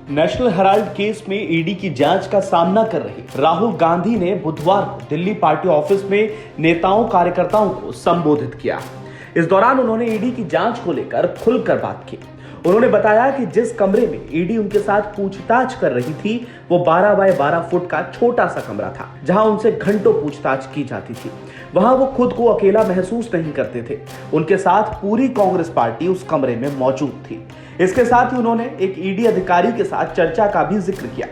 National Herald case में ED की जांच का सामना कर रहे राहुल गांधी ने बुधवार को दिल्ली पार्टी ऑफिस में नेताओं कार्यकर्ताओं को संबोधित किया। इस दौरान उन्होंने ईडी की जांच को लेकर खुलकर बात की। उन्होंने बताया कि जिस कमरे में ईडी उनके साथ पूछताछ कर रही थी वो 12 बाय 12 फुट का छोटा सा कमरा था, जहां उनसे घंटों पूछताछ की जाती थी। वहां वो खुद को अकेला महसूस नहीं करते थे, उनके साथ पूरी कांग्रेस पार्टी उस कमरे में मौजूद थी। इसके साथ ही उन्होंने एक ईडी अधिकारी के साथ चर्चा का भी जिक्र किया,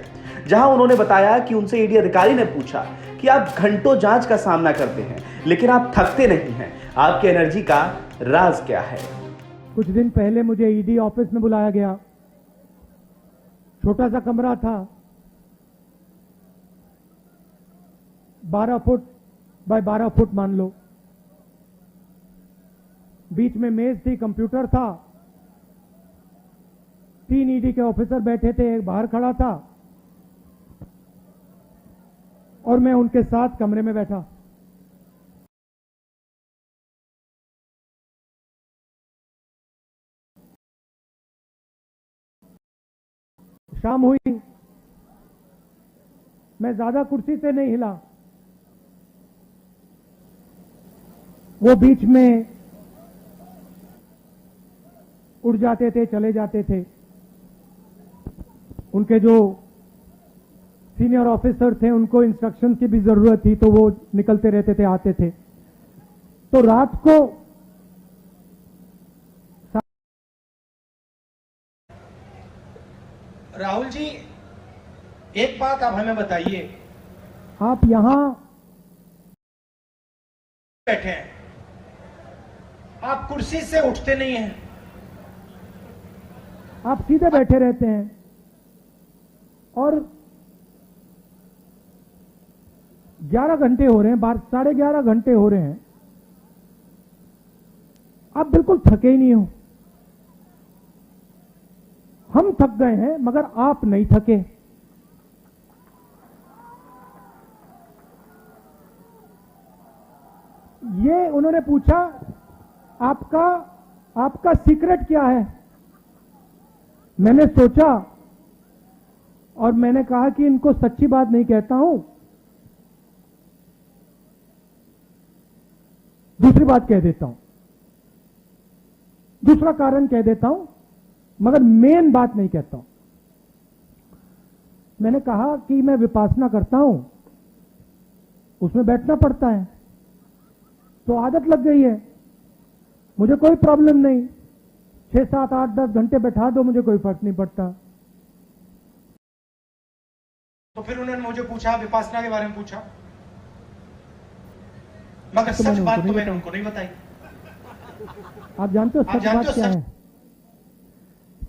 जहां उन्होंने बताया कि उनसे ईडी अधिकारी ने पूछा कि आप घंटों जांच का सामना करते हैं लेकिन आप थकते नहीं हैं, आपकी एनर्जी का राज क्या है। कुछ दिन पहले मुझे ईडी ऑफिस में बुलाया गया। छोटा सा कमरा था, 12 फुट बाय 12 फुट मान लो। बीच में मेज थी, कंप्यूटर था, 3 ईडी के ऑफिसर बैठे थे, एक बाहर खड़ा था और मैं उनके साथ कमरे में बैठा। शाम हुई, मैं ज्यादा कुर्सी से नहीं हिला। वो बीच में उड़ जाते थे, चले जाते थे। उनके जो सीनियर ऑफिसर थे उनको इंस्ट्रक्शन की भी जरूरत थी, तो वो निकलते रहते थे, आते थे। तो रात को राहुल जी, एक बात आप हमें बताइए, आप यहां बैठे हैं, आप कुर्सी से उठते नहीं हैं, आप सीधे बैठे रहते हैं और 11 घंटे हो रहे हैं, 11:30 घंटे हो रहे हैं, आप बिल्कुल थके ही नहीं हो। हम थक गए हैं मगर आप नहीं थके। ये उन्होंने पूछा, आपका सीक्रेट क्या है। मैंने सोचा और मैंने कहा कि इनको सच्ची बात नहीं कहता हूं, दूसरी बात कह देता हूं, दूसरा कारण कह देता हूं, मगर मेन बात नहीं कहता हूं। मैंने कहा कि मैं विपासना करता हूं, उसमें बैठना पड़ता है, तो आदत लग गई है, मुझे कोई प्रॉब्लम नहीं, 6, 7, 8, 10 घंटे बैठा दो, मुझे कोई फर्क नहीं पड़ता। तो फिर उन्होंने मुझे पूछा, विपासना के बारे में पूछा, मगर सच बात तो मैंने उनको नहीं बताई। आप जानते हो सच बात क्या है?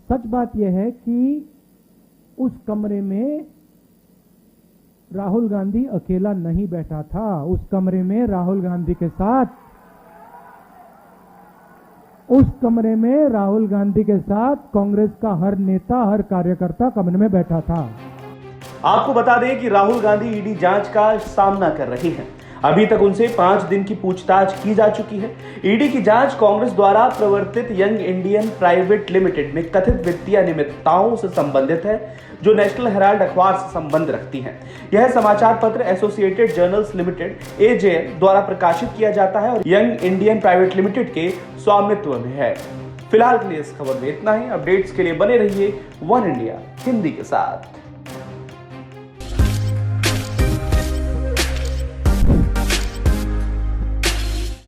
सच बात यह है कि उस कमरे में राहुल गांधी अकेला नहीं बैठा था। उस कमरे में राहुल गांधी के साथ कांग्रेस का हर नेता, हर कार्यकर्ता कमरे में बैठा था। आपको बता दें कि राहुल गांधी ईडी जांच का सामना कर रहे हैं। अभी तक उनसे 5 दिन की पूछताछ की जा चुकी है। ईडी की जांच कांग्रेस द्वारा प्रवर्तित यंग इंडियन प्राइवेट लिमिटेड में कथित वित्तीय अनियमितताओं से संबंधित है, जो नेशनल हेराल्ड अखबार से संबंध रखती हैं। यह समाचार पत्र एसोसिएटेड जर्नल्स लिमिटेड (एजेएल) द्वारा प्रकाशित किया जाता है और यंग इंडियन प्राइवेट लिमिटेड के स्वामित्व में है। फिलहाल के लिए इस खबर में इतना ही। अपडेट्स के लिए बने रहिए वन इंडिया हिंदी के साथ।